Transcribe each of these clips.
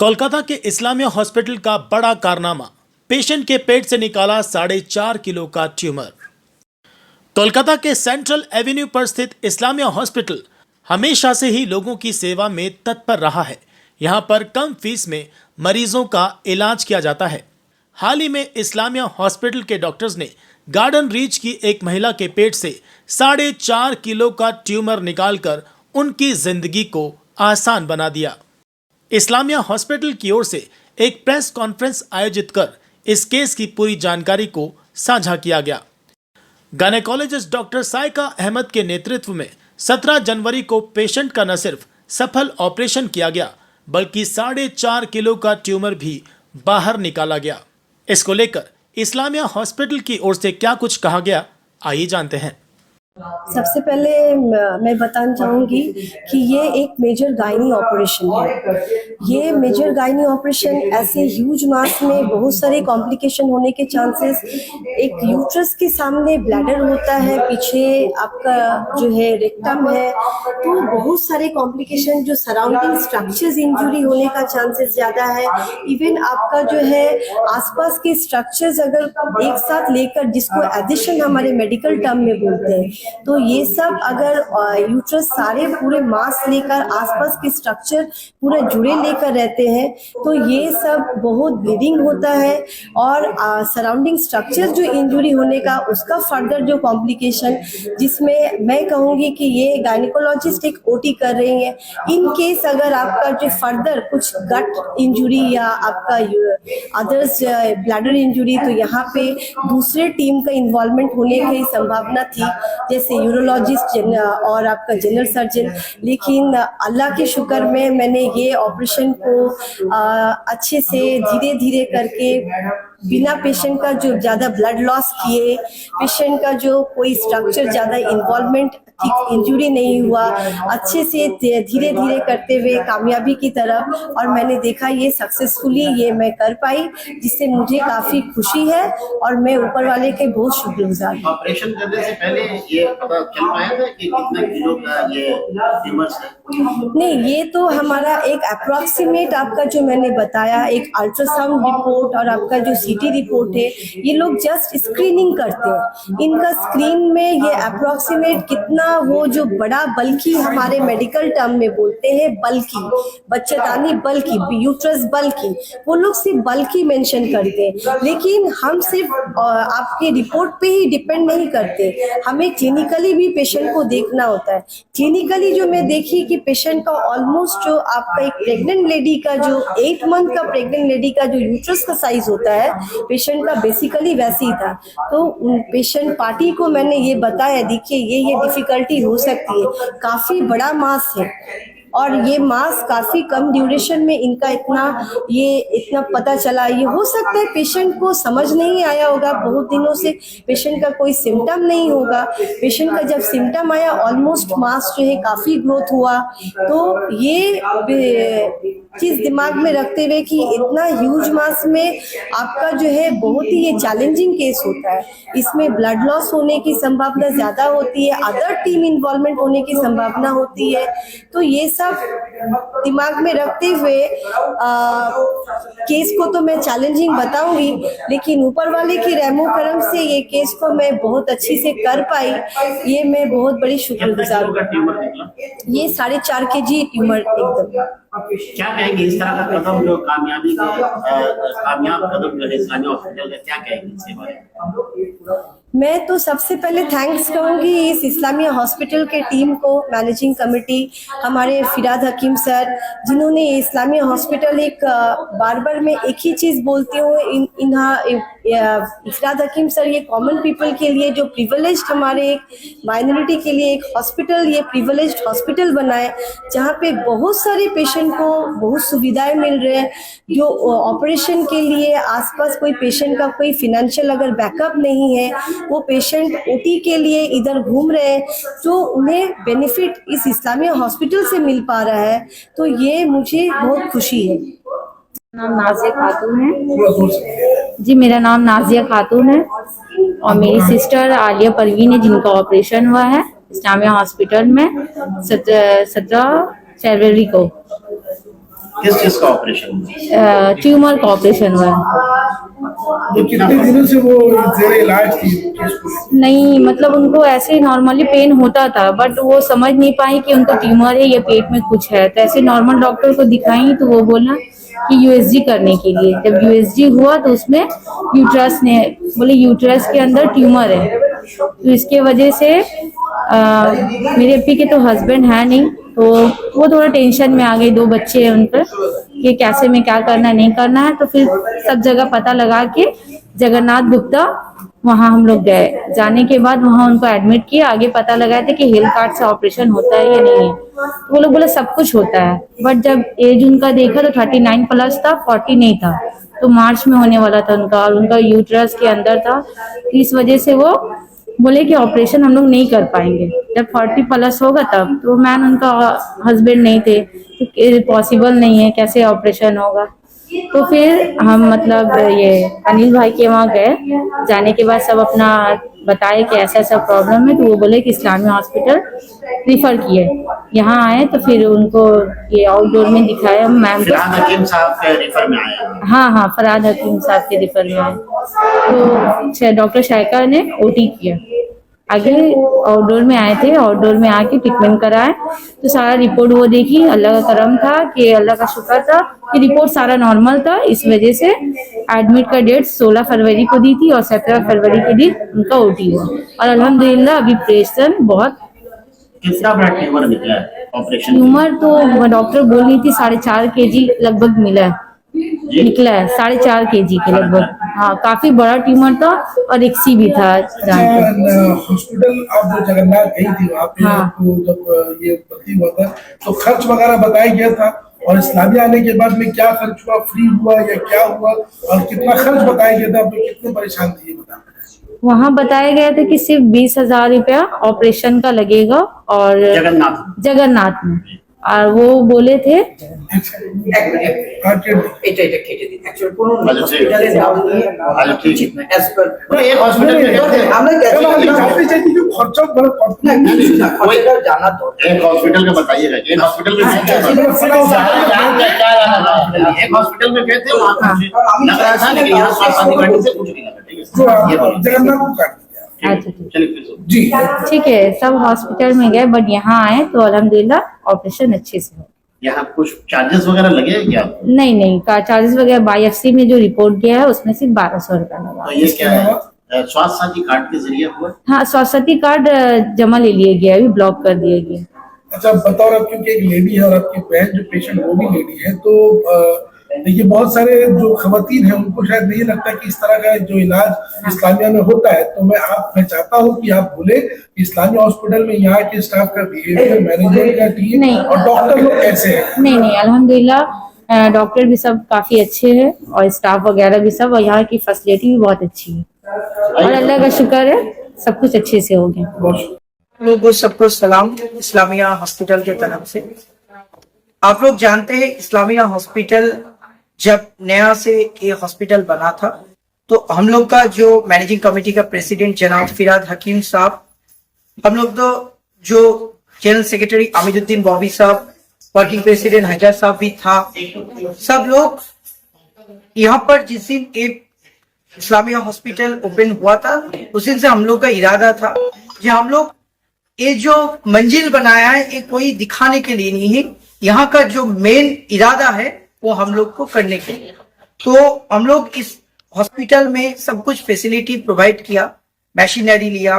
कोलकाता के इस्लामिया हॉस्पिटल का बड़ा कारनामा, पेशेंट के पेट से निकाला 4.5 किलो का ट्यूमर। कोलकाता के सेंट्रल एवेन्यू पर स्थित इस्लामिया हॉस्पिटल हमेशा से ही लोगों की सेवा में तत्पर रहा है। यहां पर कम फीस में मरीजों का इलाज किया जाता है। हाल ही में इस्लामिया हॉस्पिटल के डॉक्टर्स ने गार्डन रीच की एक महिला के पेट से 4.5 किलो का ट्यूमर निकालकर उनकी जिंदगी को आसान बना दिया। इस्लामिया हॉस्पिटल की ओर से एक प्रेस कॉन्फ्रेंस आयोजित कर इस केस की पूरी जानकारी को साझा किया गया। गायनेकोलॉजिस्ट डॉक्टर साइका अहमद के नेतृत्व में 17 जनवरी को पेशेंट का न सिर्फ सफल ऑपरेशन किया गया, बल्कि 4.5 किलो का ट्यूमर भी बाहर निकाला गया। इसको लेकर इस्लामिया हॉस्पिटल की ओर से क्या कुछ कहा गया, आइए जानते हैं। सबसे पहले मैं बताना चाहूँगी कि ये एक मेजर गायनी ऑपरेशन है। ये मेजर गायनी ऑपरेशन ऐसे ह्यूज मास में बहुत सारे कॉम्प्लिकेशन होने के चांसेस, एक यूट्रस के सामने ब्लैडर होता है, पीछे आपका जो है रेक्टम है, तो बहुत सारे कॉम्प्लिकेशन, जो सराउंडिंग स्ट्रक्चर्स इंजरी होने का चांसेस ज़्यादा है। इवन आपका जो है आसपास के स्ट्रक्चर्स अगर एक साथ लेकर, जिसको एडिशन हमारे मेडिकल टर्म में बोलते हैं, तो ये सब अगर यूट्रस सारे पूरे मास लेकर आसपास के स्ट्रक्चर पूरे जुड़े लेकर रहते हैं, तो ये सब बहुत ब्लीडिंग होता है और सराउंडिंग स्ट्रक्चर जो इंजरी होने का, उसका फर्दर जो कॉम्प्लिकेशन, जिसमें मैं कहूँगी कि ये गायनेकोलॉजिस्ट एक ओटी कर रही है। इन केस अगर आपका जो फर्दर कुछ गट इंजरी या आपका अदर्स ब्लैडर इंजरी, तो यहाँ पे दूसरे टीम का इन्वॉल्वमेंट होने की संभावना थी, जैसे यूरोलॉजिस्ट और आपका जनरल सर्जन। लेकिन अल्लाह के शुक्र में मैंने ये ऑपरेशन को अच्छे से धीरे धीरे करके, बिना पेशेंट का जो ज़्यादा ब्लड लॉस किए, पेशेंट का जो कोई स्ट्रक्चर ज़्यादा इन्वॉल्वमेंट, इंजरी नहीं हुआ, अच्छे से धीरे धीरे करते हुए कामयाबी की तरफ, और मैंने देखा ये सक्सेसफुली ये मैं कर पाई, जिससे मुझे काफ़ी खुशी है और मैं ऊपर वाले के बहुत शुक्रगुजार हूँ। ऑपरेशन करने से पहले ये पता चल पाया था कि कितना किलो का ये ट्यूमर है? नहीं, ये तो हमारा एक अप्रोक्सीमेट, आपका जो मैंने बताया, एक अल्ट्रासाउंड रिपोर्ट और आपका जो सीटी रिपोर्ट है, ये लोग जस्ट स्क्रीनिंग करते हैं। इनका स्क्रीन में ये अप्रोक्सीमेट कितना, वो जो बड़ा बल्कि हमारे मेडिकल टर्म में बोलते हैं बल्कि, बच्चेदानी बल्कि, यूट्रस बल्कि, वो लोग सिर्फ बल्कि मेंशन करते हैं। लेकिन हम सिर्फ आपके रिपोर्ट पे ही डिपेंड नहीं करते, हमें क्लिनिकली भी पेशेंट को देखना होता है। क्लिनिकली जो मैं देखी कि पेशेंट का ऑलमोस्ट, जो आपका एक प्रेग्नेंट लेडी का, जो 8 मंथ का प्रेग्नेंट लेडी का जो यूट्रस का साइज होता है, पेशेंट का बेसिकली वैसे ही था। तो पेशेंट पार्टी को मैंने ये बताया, देखिए ये डिफिकल्टी हो सकती है, काफ़ी बड़ा मास है और ये मास काफ़ी कम ड्यूरेशन में इनका इतना पता चला। ये हो सकता है पेशेंट को समझ नहीं आया होगा, बहुत दिनों से पेशेंट का कोई सिम्टम नहीं होगा, पेशेंट का जब सिम्टम आया, ऑलमोस्ट मास जो है काफ़ी ग्रोथ हुआ। तो ये चीज़ दिमाग में रखते हुए कि इतना ह्यूज मास में आपका जो है बहुत ही ये चैलेंजिंग केस होता है, इसमें ब्लड लॉस होने की संभावना ज़्यादा होती है, अदर टीम इन्वॉल्वमेंट होने की संभावना होती है। तो ये सब दिमाग में रखते हुए केस को तो मैं चैलेंजिंग बताऊंगी, लेकिन ऊपर वाले की रहमो करम से ये केस को मैं बहुत अच्छी से कर पाई, ये मैं बहुत बड़ी शुक्रगुजार हूँ। ये 4.5 kg ट्यूमर एकदम। क्या कहेंगे इस तरह का कदम, जो कामयाब कदम जो है इस्लामिया हॉस्पिटल का, क्या कहेंगे इसके बारे में? मैं तो सबसे पहले थैंक्स कहूँगी इस इस्लामिया हॉस्पिटल के टीम को, मैनेजिंग कमेटी, हमारे फिराद हकीम सर, जिन्होंने इस्लामिया हॉस्पिटल, एक बार बार मैं एक ही चीज़ बोलती हूँ, फिराद हकीम सर ये कॉमन पीपल के लिए, जो प्रिविलेज्ड, हमारे एक माइनॉरिटी के लिए एक हॉस्पिटल, ये प्रिविलेज्ड हॉस्पिटल बनाए, जहाँ पे बहुत सारे पेशेंट को बहुत सुविधाएं मिल रहे हैं। जो ऑपरेशन के लिए आसपास कोई पेशेंट का कोई फिनेंशियल अगर बैकअप नहीं है, वो पेशेंट ओटी के लिए इधर घूम रहे हैं, तो उन्हें बेनिफिट इस इस्लामिया हॉस्पिटल से मिल पा रहा है, तो ये मुझे बहुत खुशी है। नाम नाजिया खातून है जी, मेरा नाम नाजिया खातून है और मेरी सिस्टर आलिया परवीन है, जिनका ऑपरेशन हुआ है इस्लामिया हॉस्पिटल में 17 फरवरी को। किस चीज का ऑपरेशन हुआ? ट्यूमर का ऑपरेशन हुआ है। तो कितने दिनों से वो जेरे इलाज थी इसको? नहीं मतलब उनको ऐसे ही नॉर्मली पेन होता था, बट वो समझ नहीं पाई कि उनको ट्यूमर है या पेट में कुछ है। तो ऐसे नॉर्मल डॉक्टर को दिखाई तो वो बोला कि यूएसजी करने के लिए। जब यूएसजी हुआ तो उसमें यूट्रस ने बोले यूट्रस के अंदर ट्यूमर है। तो इसके वजह से मेरे अप्पी के तो हस्बैंड है नहीं, तो वो थोड़ा टेंशन में आ गई। 2 बच्चे हैं उन पर कि कैसे में क्या करना है नहीं करना है। तो फिर सब जगह पता लगा के जगन्नाथ गुप्ता वहाँ हम लोग गए। जाने के बाद वहाँ उनको एडमिट किया। आगे पता लगाए थे कि हेल्थ कार्ड से ऑपरेशन होता है या नहीं है। तो वो लोग बोले सब कुछ होता है, बट जब एज उनका देखा तो 39 प्लस था, 40 नहीं था। तो मार्च में होने वाला था उनका, और उनका यूट्रस के अंदर था। तो इस वजह से वो बोले कि ऑपरेशन हम लोग नहीं कर पाएंगे। जब 40 प्लस होगा तब। तो मैन उनका हस्बैंड नहीं थे, तो पॉसिबल नहीं है, कैसे ऑपरेशन होगा। तो फिर हम मतलब ये अनिल भाई के वहाँ गए। जाने के बाद सब अपना बताए कि ऐसा ऐसा प्रॉब्लम है। तो वो बोले कि इस्लामिया हॉस्पिटल रिफर किए। यहाँ आए तो फिर उनको ये आउटडोर में दिखाया मैम को। फिरहाद हकीम साहब के रेफर में आए हैं। हाँ, फरहाद हकीम साहब के रिफर में आए। तो डॉक्टर शाइका ने ओटी किया। आगे आउटडोर में आए थे, आउटडोर में आके ट्रीटमेंट कराए। तो सारा रिपोर्ट वो देखी। अल्लाह का करम था कि अल्लाह का शुक्र था कि रिपोर्ट सारा नॉर्मल था। इस वजह से एडमिट का डेट 16 फरवरी को दी थी और 17 फरवरी के दिन उनका ओटी हुआ। और अल्हम्दुलिल्लाह अभी पेशेंट बहुत। कितना बड़ा ट्यूमर निकला है ऑपरेशन? ट्यूमर तो डॉक्टर बोल रही थी 4.5 kg लगभग मिला है, निकला है 4.5 kg के लगभग। हाँ, काफी बड़ा ट्यूमर था और एक्सी भी था। हॉस्पिटल आप जो जगन्नाथ गई थी वहाँ पे हाँ। आपको जब ये भर्ती हुआ था तो खर्च वगैरह बताया गया था? और इस्लामिया आने के बाद में क्या खर्च हुआ, फ्री हुआ या क्या हुआ, और कितना खर्च बताया गया था? आप लोग कितने परेशान थे ये बता। वहाँ बताया गया था कि सिर्फ 20,000 रुपया ऑपरेशन का लगेगा और जगन्नाथ में। और वो बोले थे एक हॉस्पिटल का बताइएगा। एक हॉस्पिटल में गए थे, वहाँ लग रहा था लेकिन यहाँ स्वास्थ्य अधिकारी से कुछ नहीं लगा। ठीक है, ये बोलिए। अच्छा चलिए जी ठीक है। सब हॉस्पिटल में गए, बट यहाँ आए तो अल्हम्दुलिल्लाह ऑपरेशन अच्छे से हो। यहाँ कुछ चार्जेस वगैरह लगे हैं क्या? नहीं, का चार्जेस वगैरह बायोप्सी में जो रिपोर्ट गया है उसमें सिर्फ 1200 रुपया लगा। तो ये क्या है, स्वास्थ्य साथी कार्ड के जरिए हुआ? हाँ, स्वास्थ्य कार्ड जमा ले लिया गया, अभी ब्लॉक कर दिया गया। अच्छा बताओ, आप क्योंकि एक लेडी है और आपकी बहन जो पेशेंट वो भी लेडी है, तो देखिए बहुत सारे जो खवातीन हैं उनको शायद नहीं लगता कि इस तरह का जो इलाज इस्लामिया में होता है। तो मैं चाहता हूँ कि आप बोले इस्लामिया हॉस्पिटल में यहाँ के स्टाफ का बिहेवियर, मैनेजमेंट का टीम नहीं। और डॉक्टर लोग कैसे हैं? नहीं, अल्हम्दुलिल्लाह डॉक्टर भी सब काफी अच्छे हैं और स्टाफ वगैरह भी सब, और यहाँ की फैसिलिटी भी बहुत अच्छी है और अल्लाह का शुक्र है सब कुछ अच्छे से हो गया। लोगों को सबको सलाम इस्लामिया हॉस्पिटल के तरफ से। आप लोग जानते हैं इस्लामिया हॉस्पिटल जब नया से ये हॉस्पिटल बना था तो हम लोग का जो मैनेजिंग कमेटी का प्रेसिडेंट जनाब फिरहाद हकीम साहब, हम लोग तो जो जनरल सेक्रेटरी अमीरुद्दीन बॉबी साहब, वर्किंग प्रेसिडेंट हैदर साहब भी था, सब लोग यहाँ पर जिस दिन एक इस्लामिया हॉस्पिटल ओपन हुआ था उस दिन से हम लोग का इरादा था कि हम लोग ये जो मंजिल बनाया है ये कोई दिखाने के लिए नहीं है, यहाँ का जो मेन इरादा है वो हम लोग को करने के लिए। तो हम लोग इस हॉस्पिटल में सब कुछ फैसिलिटी प्रोवाइड किया, मशीनरी लिया,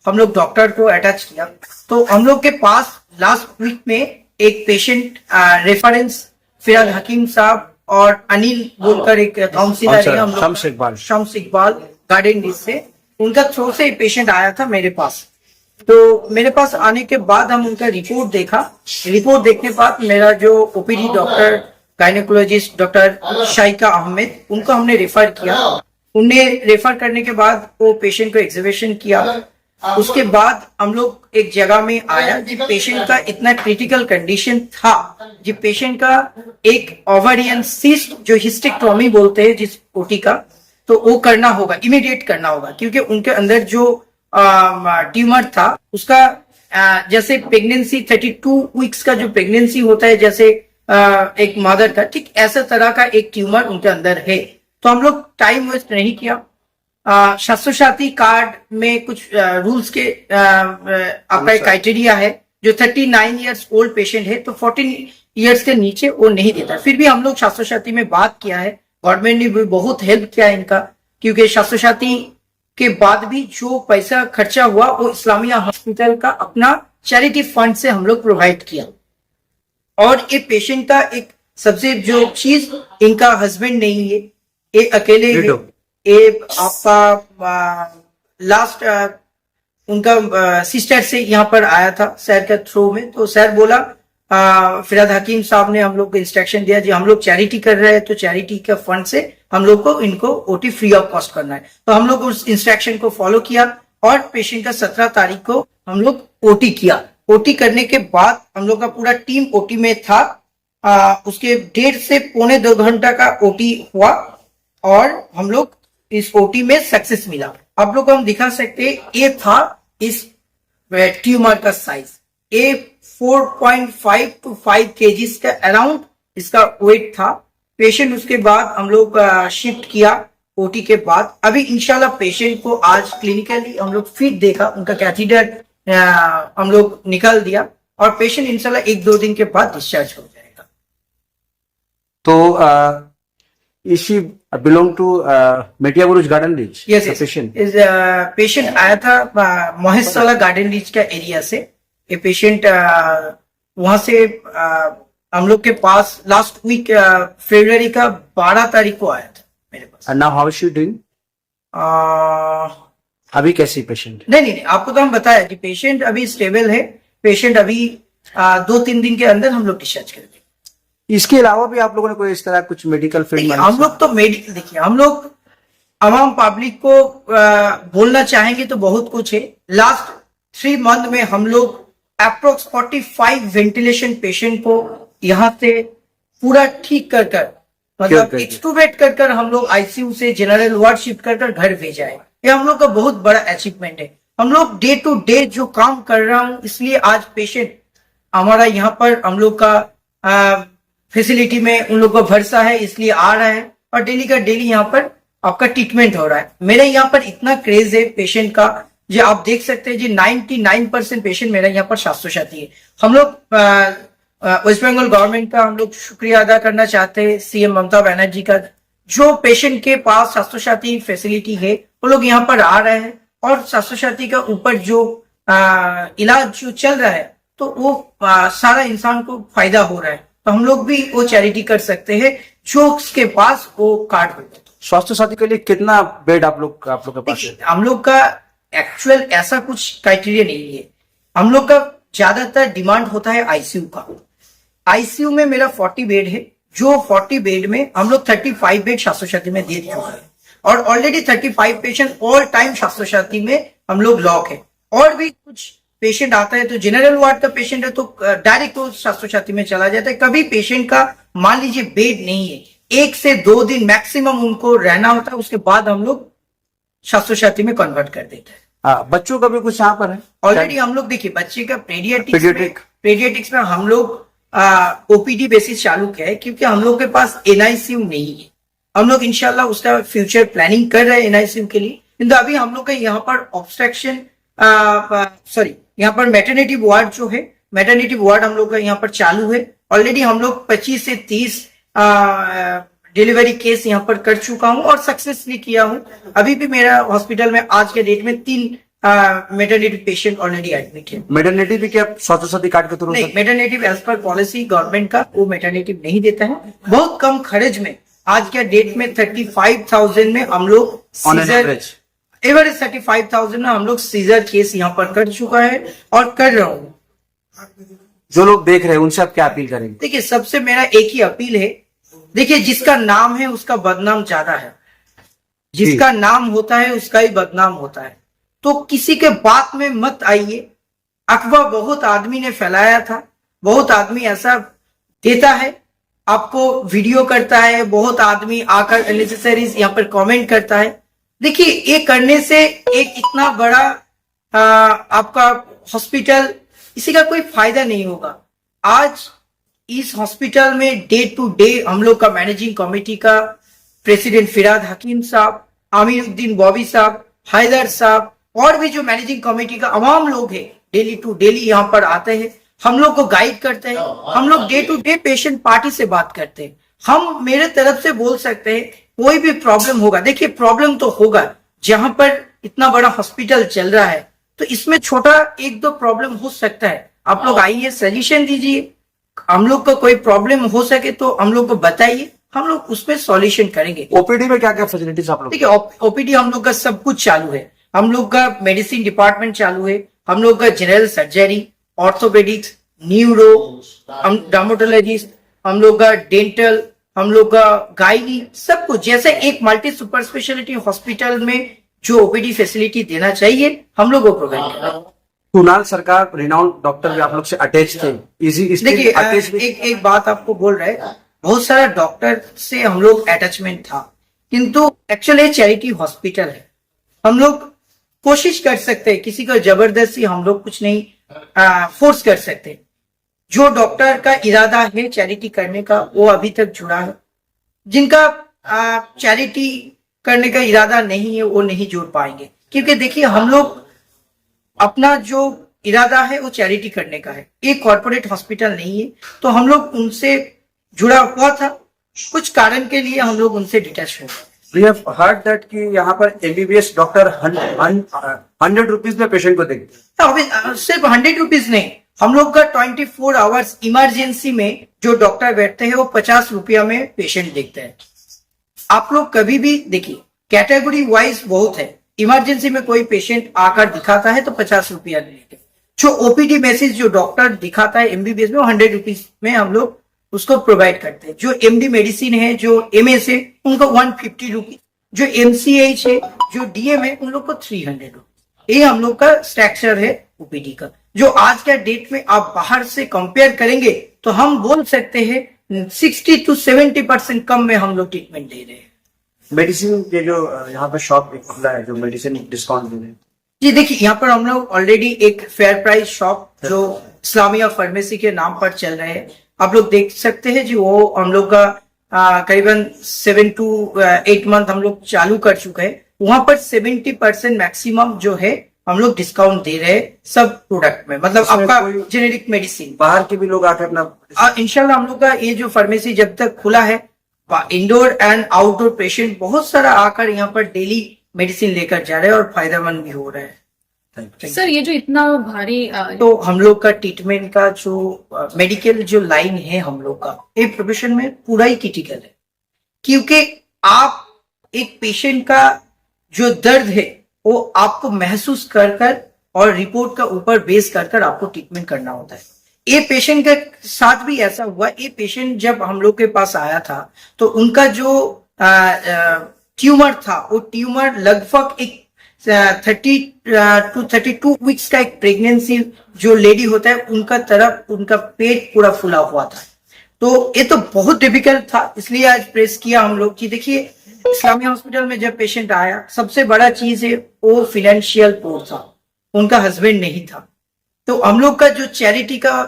हम लोग डॉक्टर को अटैच किया। तो हम लोग के पास लास्ट वीक में एक पेशेंट रेफरेंस फिरहाद हकीम साहब और अनिल बोलकर एक काउंसिलर है, हम लोग शम्स इकबाल गार्डन से, उनका थ्रू से पेशेंट आया था मेरे पास। तो मेरे पास आने के बाद हम उनका रिपोर्ट देखा। रिपोर्ट देखने के बाद मेरा जो OPD doctor gynaecologist doctor Shaika Ahmad, उनको हमने रेफर किया। उन्हें रेफर करने के बाद वो पेशेंट को एग्जामिनेशन किया। उसके बाद हम लोग एक जगह में आया जिस पेशेंट का इतना क्रिटिकल कंडीशन था, जिस पेशेंट का एक ओवरियन सिस्ट जो हिस्टेक्टोमी बोलते हैं जिस ओटी का, तो वो करना होगा, इमीडिएट करना होगा, क्योंकि उनके अंदर जो ट्यूमर था उसका जैसे प्रेगनेंसी 32 वीक्स का जो प्रेगनेंसी होता है, जैसे एक मदर था, ठीक ऐसा तरह का एक ट्यूमर उनके अंदर है। तो हम लोग टाइम वेस्ट नहीं किया। स्वास्थ्य साथी कार्ड में कुछ रूल्स के आपका क्राइटेरिया है, जो 39 इयर्स ओल्ड पेशेंट है तो 14 इयर्स के नीचे वो नहीं देता। फिर भी हम लोग स्वास्थ्य साथी में बात किया है, गवर्नमेंट ने भी बहुत हेल्प किया इनका, क्योंकि स्वास्थ्य साथी के बाद भी जो पैसा खर्चा हुआ वो इस्लामिया हॉस्पिटल का अपना चैरिटी फंड से हम लोग प्रोवाइड किया। और ये पेशेंट का एक सबसे जो चीज, इनका हस्बैंड नहीं है, ये अकेले है। ये आपका लास्ट उनका सिस्टर से यहाँ पर आया था सर के थ्रू में। तो सर बोला, फिराद हकीम साहब ने हम लोग को इंस्ट्रक्शन दिया जी हम लोग चैरिटी कर रहे हैं तो चैरिटी का फंड से हम लोग को इनको ओटी फ्री ऑफ कॉस्ट करना है। तो हम लोग उस इंस्ट्रक्शन को फॉलो किया और पेशेंट का 17 तारीख को हम लोग ओटी किया। ओटी करने के बाद हम लोग का पूरा टीम ओटी में था। उसके 1.5 से 1.25 घंटा का ओटी हुआ और हम लोग इस ओटी में सक्सेस मिला। आप लोग को हम दिखा सकते हैं, ये था इस ट्यूमर का साइज, ये 4.5 to 5 kgs का अराउंड इसका वेट था। पेशेंट उसके बाद हम लोग शिफ्ट किया ओटी के बाद। अभी इंशाल्लाह पेशेंट को आज क्लिनिकली हम लोग फिट देखा, उनका कैथीटर हम लोग निकाल दिया और पेशेंट इंशाल्लाह 1-2 दिन के बाद डिस्चार्ज हो जाएगा। तो इसी बिलोंग टू मेटिया बुरुज garden reach? Yes, patient patient आया था मोहेसला गार्डन रीच का एरिया से। ये पेशेंट वहां से हम लोग के पास लास्ट वीक फरवरी का 12 तारीख को आया था मेरे पास। And now how is she doing? अभी कैसी पेशेंट? नहीं, आपको तो हम बताया कि पेशेंट अभी स्टेबल है। पेशेंट अभी 2-3 दिन के अंदर हम लोग डिस्चार्ज कर देंगे। इसके अलावा भी आप लोगों ने कोई इस तरह कुछ मेडिकल फील्ड में? हम लोग तो मेडिकल, देखिए हम लोग आवाम पब्लिक को बोलना चाहेंगे तो बहुत कुछ है। लास्ट 3 मंथ में हम लोग अप्रोक्स 45 वेंटिलेशन पेशेंट को यहाँ से पूरा ठीक कर मतलब एक्सटूबेट कर हम लोग आईसीयू से जनरल वार्ड शिफ्ट कर घर भेजा है। ये हम लोग का बहुत बड़ा अचीवमेंट है। हम लोग डे टू डे जो काम कर रहा हूँ, इसलिए आज पेशेंट हमारा यहाँ पर हम लोग का फैसिलिटी में उन लोग को भरोसा है, इसलिए आ रहा है और डेली का डेली यहाँ पर आपका ट्रीटमेंट हो रहा है। मेरे यहाँ पर इतना क्रेज है पेशेंट का, जो आप देख सकते हैं जी 99% पेशेंट मेरा यहाँ पर स्वास्थ्य साथी है। हम लोग वेस्ट बंगाल गवर्नमेंट का हम लोग शुक्रिया अदा करना चाहते हैं, सीएम ममता बनर्जी का, जो पेशेंट के पास स्वास्थ्य साथी फैसिलिटी है वो लोग यहाँ पर आ रहे हैं और स्वास्थ्य साथी का ऊपर जो इलाज जो चल रहा है तो वो सारा इंसान को फायदा हो रहा है। तो हम लोग भी वो चैरिटी कर सकते हैं जो उसके पास वो कार्ड होगा। स्वास्थ्य साथी के लिए कितना बेड आप लोग के पास है? हम लोग का एक्चुअल ऐसा कुछ क्राइटेरिया नहीं है। हम लोग का ज्यादातर डिमांड होता है आईसीयू का। आईसीयू में मेरा 40 बेड है, जो 40 बेड में हम लोग 35 बेड स्वास्थ्य साथी में दे दिया है और ऑलरेडी 35 पेशेंट ऑल टाइम स्वास्थ्य साथी में हम लोग लॉक है। और भी कुछ पेशेंट आता है तो जनरल वार्ड का पेशेंट है तो डायरेक्ट वो स्वास्थ्य साथी में चला जाता है। कभी पेशेंट का मान लीजिए बेड नहीं है, 1 से 2 दिन मैक्सिमम उनको रहना होता है, उसके बाद हम लोग स्वास्थ्य साथी में कन्वर्ट कर देते हैं। बच्चों का भी कुछ यहाँ पर है ऑलरेडी। हम लोग देखिए बच्चे का पीडियाट्रिक्स में हम लोग ओपीडी बेसिस चालू किया है, क्योंकि हम लोग के पास एनआईसीयू नहीं है। हम लोग इंशाल्लाह उसका फ्यूचर प्लानिंग कर रहे हैं एनआईसीयू के लिए, किंतु अभी हम लोग का यहाँ पर ऑब्स्ट्रक्शन यहाँ पर मैटरनिटी वार्ड जो है, मैटरनिटी वार्ड हम लोग का यहाँ पर चालू है। ऑलरेडी हम लोग 25 से 30 डिलीवरी केस यहाँ पर कर चुका हूँ और सक्सेसफुली किया हूँ। अभी भी मेरा हॉस्पिटल में आज के डेट में 3 मैटरनिटी पेशेंट ऑलरेडी एडमिट है। मैटरनिटी भी क्या स्वास्थ्य साथी कार्ड के थ्रू? नहीं, maternity as per policy government का वो मैटरनिटी नहीं देता है। बहुत कम खर्च में आज के डेट में 35,000 में हम लोग एवरेज 35,000 में हम लोग सीजर केस यहाँ पर कर चुका है और कर रहा हूँ। जो लोग देख रहे हैं उनसे आप क्या अपील करेंगे? देखिए सबसे मेरा एक ही अपील है, देखिए जिसका नाम है उसका बदनाम ज्यादा है, जिसका नाम होता है उसका ही बदनाम होता है। तो किसी के बात में मत आइए। अफवाह बहुत आदमी ने फैलाया था, बहुत आदमी ऐसा देता है, आपको वीडियो करता है, बहुत आदमी आकर अननेसेसरीज यहाँ पर कमेंट करता है। देखिए ये करने से एक इतना बड़ा आपका हॉस्पिटल, इसी का कोई फायदा नहीं होगा। आज इस हॉस्पिटल में डे टू डे हम लोग का मैनेजिंग कमेटी का प्रेसिडेंट फिराद हकीम साहब, आमीरुद्दीन बॉबी साहब, हैदर साहब और भी जो मैनेजिंग कमेटी का अवाम लोग हैं, डेली टू डेली यहाँ पर आते हैं, हम लोग को गाइड करते हैं। हम लोग day to day patient party से बात करते हैं। हम मेरे तरफ से बोल सकते हैं कोई भी प्रॉब्लम होगा, देखिए प्रॉब्लम तो होगा, जहां पर इतना बड़ा हॉस्पिटल चल रहा है तो इसमें छोटा एक दो प्रॉब्लम हो सकता है। आप लोग आइए, सजेशन दीजिए, हम लोग को कोई प्रॉब्लम हो सके तो हम लोग को बताइए, हम लोग उसमें सॉल्यूशन करेंगे। ओपीडी में क्या क्या फैसिलिटीज आप लोग? देखिए ओपीडी हम लोग का सब कुछ चालू है। हम लोग का मेडिसिन डिपार्टमेंट चालू है, हम लोग का general surgery, orthopaedics, neuro, dermatologist, हम लोग का डेंटल, हम लोग का गायनी, सब कुछ। जैसे एक मल्टी सुपर स्पेशलिटी हॉस्पिटल में जो ओपीडी फैसिलिटी देना चाहिए हम लोग को प्रोवाइड कर रहे हैं। कुणाल सरकार रिनाउंड डॉक्टर भी आप लोग से अटैच थे, देखिए एक बात आपको बोल रहे हैं, बहुत सारा डॉक्टर से हम लोग अटैचमेंट था, किंतु एक्चुअली चैरिटी हॉस्पिटल है। हम लोग कोशिश कर सकते हैं, किसी को जबरदस्ती हम लोग कुछ नहीं फोर्स कर सकते। जो डॉक्टर का इरादा है चैरिटी करने का वो अभी तक जुड़ा है, जिनका चैरिटी करने का इरादा नहीं है वो नहीं जुड़ पाएंगे। क्योंकि देखिए हम लोग अपना जो इरादा है वो चैरिटी करने का है, एक कॉर्पोरेट हॉस्पिटल नहीं है, तो हम लोग उनसे जुड़ा हुआ था, कुछ कारण के लिए हम लोग उनसे डिटैच हो गए। We have heard that कि यहाँ पर MBBS डॉक्टर 100 रुपीज में पेशेंट को देखते। सिर्फ 100 रुपीज नहीं, हम लोग का 24 आवर्स इमरजेंसी में जो डॉक्टर बैठते हैं वो 50 रुपया में पेशेंट देखते हैं। आप लोग कभी भी देखिए, कैटेगरी वाइज बहुत है। इमरजेंसी में कोई पेशेंट आकर दिखाता है तो 50 रुपया लेते हैं। जो ओपीडी मैसेज जो डॉक्टर दिखाता है MBBS में वो 100 रुपीज में हम लोग उसको प्रोवाइड करते हैं। जो MD मेडिसिन है, जो MS है, उनको 150 रुपीज, जो MCH है, जो DM है, उन लोग को 300 रुपीज। ये हम लोग का स्ट्रक्चर है ओपीडी का। जो आज का डेट में आप बाहर से कंपेयर करेंगे तो हम बोल सकते हैं 60 to 70% कम में हम लोग ट्रीटमेंट दे रहे हैं। मेडिसिन के जो यहाँ पर शॉप खुला है, जो मेडिसिन डिस्काउंट दे रहे हैं। जी देखिए, यहाँ पर हम लोग ऑलरेडी एक फेयर प्राइस शॉप जो इस्लामिया फार्मेसी के नाम पर चल रहे हैं, आप लोग देख सकते हैं जी। वो हम लोग का करीबन 7 to 8 मंथ हम लोग चालू कर चुके हैं। वहां पर 70% मैक्सिमम जो है हम लोग डिस्काउंट दे रहे हैं सब प्रोडक्ट में, मतलब आपका जेनेरिक मेडिसिन। बाहर के भी लोग आके अपना इंशाल्लाह हम लोग का ये जो फार्मेसी जब तक खुला है, इंडोर एंड आउटडोर पेशेंट बहुत सारा आकर यहाँ पर डेली मेडिसिन लेकर जा रहे हैं और फायदेमंद भी हो रहे हैं। सर ये जो इतना भारी तो हम लोग का ट्रीटमेंट का जो मेडिकल जो लाइन है हम लोग का, ये प्रोफेशन में पूरा ही क्रिटिकल है। क्योंकि आप एक पेशेंट का जो दर्द है वो आपको महसूस कर और रिपोर्ट का ऊपर बेस कर आपको ट्रीटमेंट करना होता है। ये पेशेंट के साथ भी ऐसा हुआ। ये पेशेंट जब हम लोग के पास आया था तो उनका जो ट्यूमर था, वो ट्यूमर लगभग एक 30 to 32 वीक्स का एक प्रेगनेंसी जो लेडी होता है उनका तरफ उनका पेट पूरा फुला हुआ था। तो ये तो बहुत डिफिकल्ट था, इसलिए आज प्रेस किया हम लोग कि देखिए इस्लामिया हॉस्पिटल में जब पेशेंट आया, सबसे बड़ा चीज है वो फाइनेंशियल पोर था, उनका हस्बैंड नहीं था। तो हम लोग का जो चैरिटी का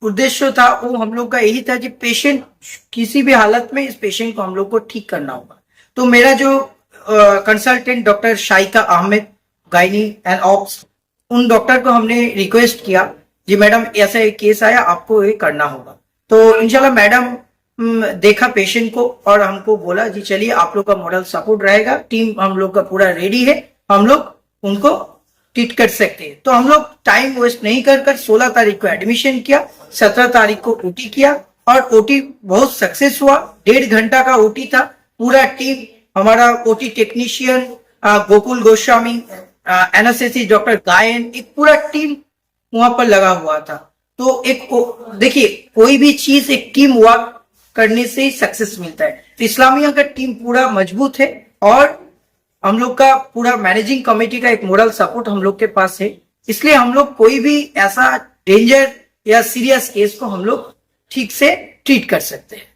उद्देश्य था वो हम लोग का यही था कि पेशेंट किसी भी हालत में इस पेशेंट को हम लोग को ठीक करना होगा। तो मेरा जो consultant doctor Shaika Ahmad, gynae and obs, उन डॉक्टर को हमने रिक्वेस्ट किया जी मैडम ऐसा एक केस आया, आपको ये करना होगा। तो इंशाल्लाह मैडम देखा पेशेंट को और हमको बोला जी चलिए आप लोग का मॉडल सपोर्ट रहेगा, टीम हम लोग का पूरा रेडी है, हम लोग उनको ट्रीट कर सकते हैं। तो हम लोग टाइम वेस्ट नहीं कर 16 तारीख को एडमिशन किया, 17 तारीख को ओटी किया और ओटी बहुत सक्सेस हुआ। 1.5 घंटा का ओटी था। पूरा टीम हमारा OT technician Gokul Goswami, anaesthetist doctor गायन, एक पूरा टीम वहां पर लगा हुआ था। तो एक देखिए कोई भी चीज एक टीम वर्क करने से ही सक्सेस मिलता है। तो इस्लामिया का टीम पूरा मजबूत है और हम लोग का पूरा मैनेजिंग कमेटी का एक मोरल सपोर्ट हम लोग के पास है, इसलिए हम लोग कोई भी ऐसा डेंजर या सीरियस केस को हम लोग ठीक से ट्रीट कर सकते हैं।